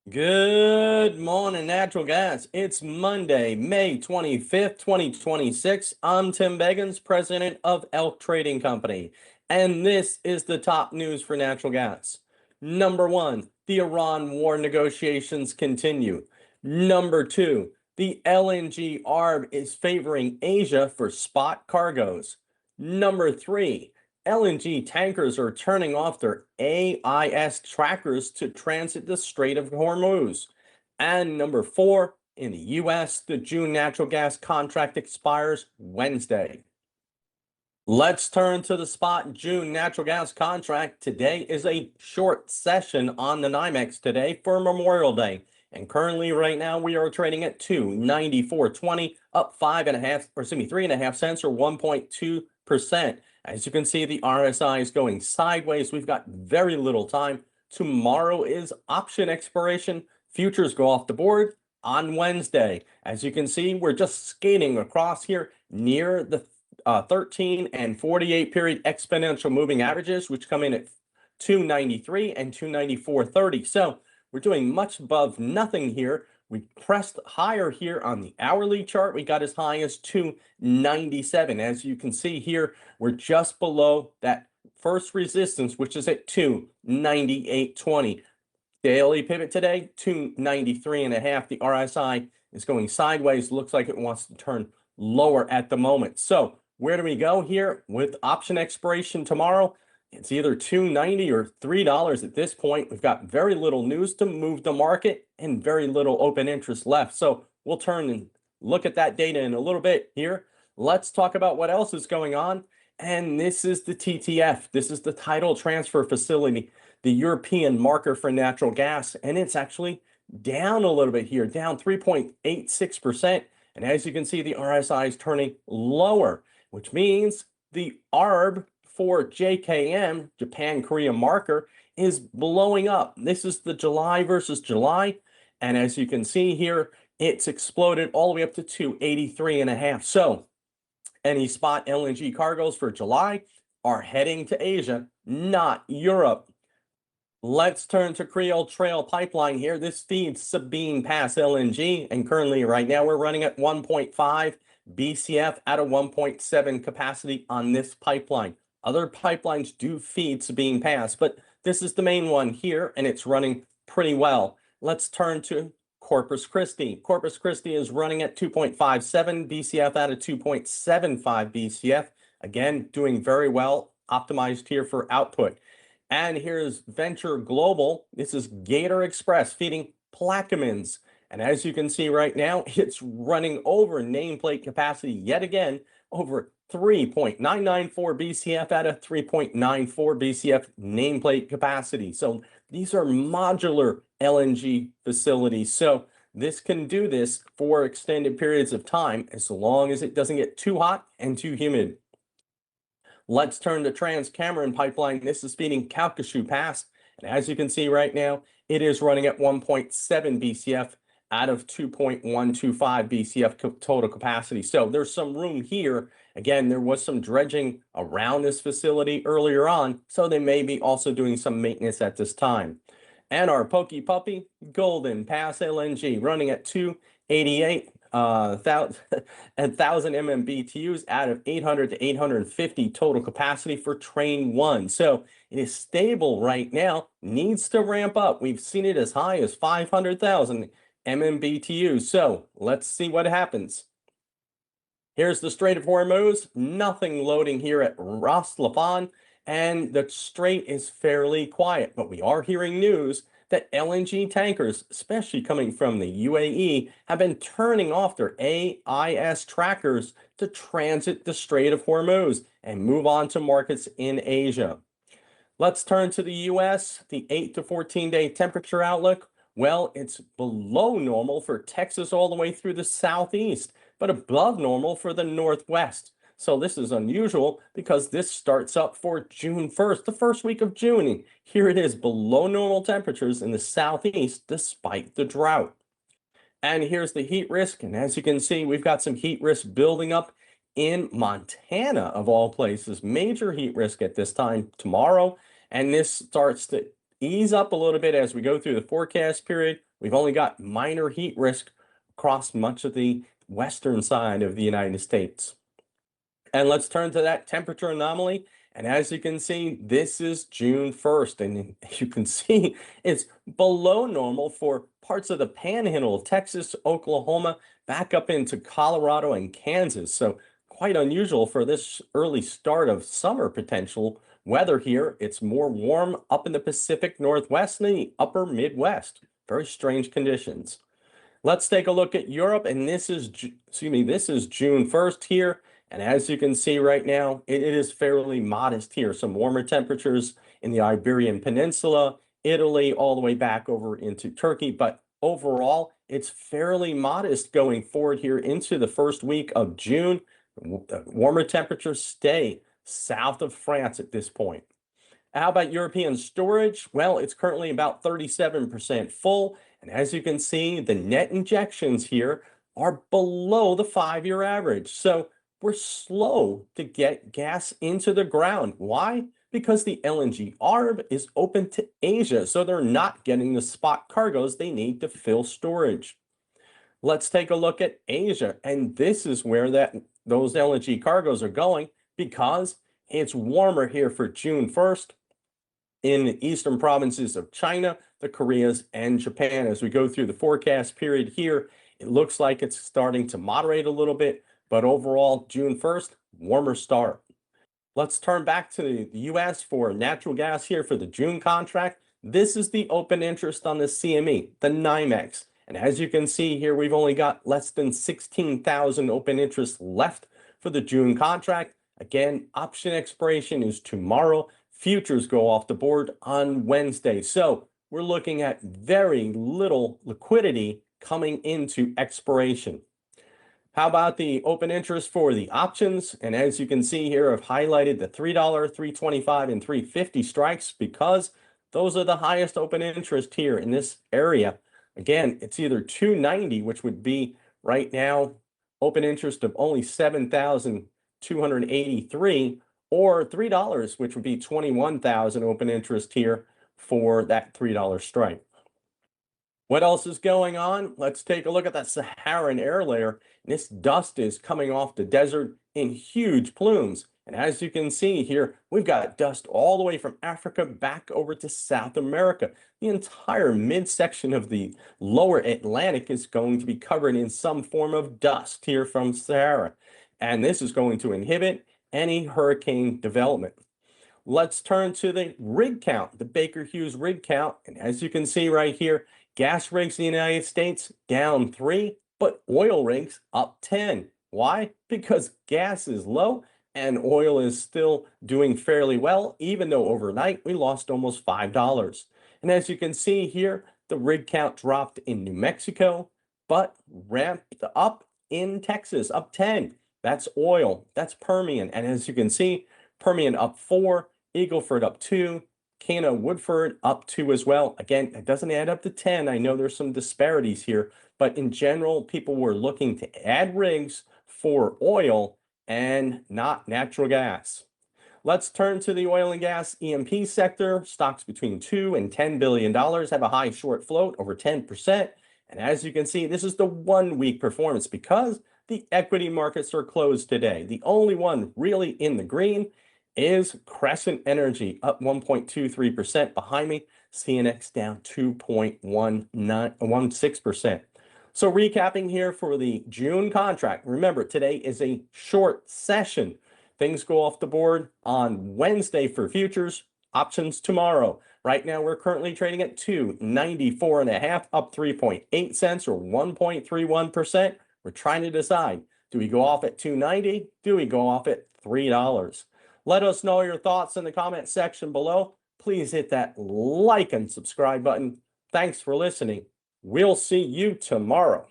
Good morning, natural gas. It's Monday, May 25th, 2026. I'm Tim Beggins, president of Elk Trading Company, and this is the top news for natural gas. Number one, the Iran war negotiations continue. Number two, the LNG arb is favoring Asia for spot cargoes. Number three, LNG tankers are turning off their AIS trackers to transit the Strait of Hormuz. And number four, in the US, the June natural gas contract expires Wednesday. Let's turn to the spot June natural gas contract. Today is a short session on the NYMEX today for Memorial Day. And currently, right now, we are trading at 294.20, up 3.5 cents or 1.2%. As you can see, the RSI is going sideways. We've got very little time. Tomorrow is option expiration. Futures go off the board on Wednesday. As you can see, we're just skating across here near the 13 and 48 period exponential moving averages, which come in at 293 and 294.30. So we're doing much above nothing here. We pressed higher here on the hourly chart. We got as high as 297. As you can see here, we're just below that first resistance, which is at 298.20. Daily pivot today, 293.5. The RSI is going sideways. Looks like it wants to turn lower at the moment. So where do we go here with option expiration tomorrow? It's either $2.90 or $3 at this point. We've got very little news to move the market and very little open interest left. So we'll turn and look at that data in a little bit here. Let's talk about what else is going on. And this is the TTF. This is the Tidal Transfer Facility, the European marker for natural gas. And it's actually down a little bit here, down 3.86%. And as you can see, the RSI is turning lower, which means the ARB for JKM, Japan Korea marker, is blowing up. This is the July versus July. And as you can see here, it's exploded all the way up to 283.5. So any spot LNG cargoes for July are heading to Asia, not Europe. Let's turn to Creole Trail Pipeline here. This feeds Sabine Pass LNG, and currently right now we're running at 1.5 BCF out of 1.7 capacity on this pipeline. Other pipelines do feed Sabine Pass, but this is the main one here, and it's running pretty well. Let's turn to Corpus Christi. Corpus Christi is running at 2.57 BCF out of 2.75 BCF. Again, doing very well, optimized here for output. And here's Venture Global. This is Gator Express feeding Plaquemines. And as you can see right now, it's running over nameplate capacity yet again, over 3.994 BCF out of 3.94 BCF nameplate capacity. So these are modular LNG facilities. So this can do this for extended periods of time as long as it doesn't get too hot and too humid. Let's turn to Trans-Cameron Pipeline. This is feeding Calcasieu Pass. And as you can see right now, it is running at 1.7 BCF out of 2.125 BCF total capacity. So there's some room here. Again, there was some dredging around this facility earlier on, so they may be also doing some maintenance at this time. And our Pokey Puppy, Golden Pass LNG, running at 288 1,000 MMBTUs out of 800 to 850 total capacity for train 1. So it is stable right now, needs to ramp up. We've seen it as high as 500,000 MMBTU. So let's see what happens. Here's the Strait of Hormuz. Nothing loading here at Ras Laffan, and the Strait is fairly quiet. But we are hearing news that LNG tankers, especially coming from the UAE, have been turning off their AIS trackers to transit the Strait of Hormuz and move on to markets in Asia. Let's turn to the US, the 8 to 14-day temperature outlook. Well, it's below normal for Texas all the way through the southeast, but above normal for the northwest. So this is unusual because this starts up for June 1st, the first week of June. And here it is below normal temperatures in the southeast despite the drought. And here's the heat risk. And as you can see, we've got some heat risk building up in Montana, of all places. Major heat risk at this time tomorrow. And this starts to ease up a little bit as we go through the forecast period. we've only got minor heat risk across much of the western side of the United States. And let's turn to that temperature anomaly. And as you can see, this is June 1st. And you can see it's below normal for parts of the panhandle of Texas, Oklahoma, back up into Colorado and Kansas. So quite unusual for this early start of summer potential weather here. It's more warm up in the Pacific Northwest and the upper Midwest. Very strange conditions. Let's take a look at Europe, and this is June 1st here. And as you can see right now, it is fairly modest here. Some warmer temperatures in the Iberian Peninsula, Italy, all the way back over into Turkey. But overall, it's fairly modest going forward here into the first week of June. Warmer temperatures stay south of France at this point. How about European storage? Well, it's currently about 37% full. And as you can see, the net injections here are below the 5-year average. So we're slow to get gas into the ground. Why? Because the LNG arb is open to Asia, so they're not getting the spot cargoes they need to fill storage. Let's take a look at Asia, and this is where those LNG cargoes are going because it's warmer here for June 1st in the eastern provinces of China, the Koreas, and Japan. As we go through the forecast period here, it looks like it's starting to moderate a little bit, but overall, June 1st, warmer start. Let's turn back to the US for natural gas here for the June contract. This is the open interest on the CME, the NYMEX. And as you can see here, we've only got less than 16,000 open interest left for the June contract. Again, option expiration is tomorrow. Futures go off the board on Wednesday. So we're looking at very little liquidity coming into expiration. How about the open interest for the options? And as you can see here, I've highlighted the $3, $3.25, and $3.50 strikes because those are the highest open interest here in this area. Again, it's either $2.90, which would be right now open interest of only 7,283, or $3, which would be 21,000 open interest here for that $3 strike. What else is going on? Let's take a look at that Saharan air layer. This dust is coming off the desert in huge plumes. And as you can see here, we've got dust all the way from Africa back over to South America. The entire midsection of the lower Atlantic is going to be covered in some form of dust here from Sahara. And this is going to inhibit any hurricane development. Let's turn to the rig count, the Baker Hughes rig count. And as you can see right here, gas rigs in the United States down 3, but oil rigs up 10. Why? Because gas is low and oil is still doing fairly well, even though overnight we lost almost $5. And as you can see here, the rig count dropped in New Mexico, but ramped up in Texas, up 10. That's oil, that's Permian. And as you can see, Permian up 4, Eagle Ford up 2, Cana Woodford up 2 as well. Again, it doesn't add up to 10. I know there's some disparities here, but in general, people were looking to add rigs for oil and not natural gas. Let's turn to the oil and gas E&P sector. Stocks between $2 and $10 billion have a high short float over 10%. And as you can see, this is the 1-week performance because the equity markets are closed today. The only one really in the green is Crescent Energy, up 1.23% behind me. CNX down 2.16%. So recapping here for the June contract. Remember, today is a short session. Things go off the board on Wednesday for futures, options tomorrow. Right now, we're currently trading at 294.5, up 3.8 cents or 1.31%. We're trying to decide, do we go off at 290? Do we go off at $3? Let us know your thoughts in the comment section below. Please hit that like and subscribe button. Thanks for listening. We'll see you tomorrow.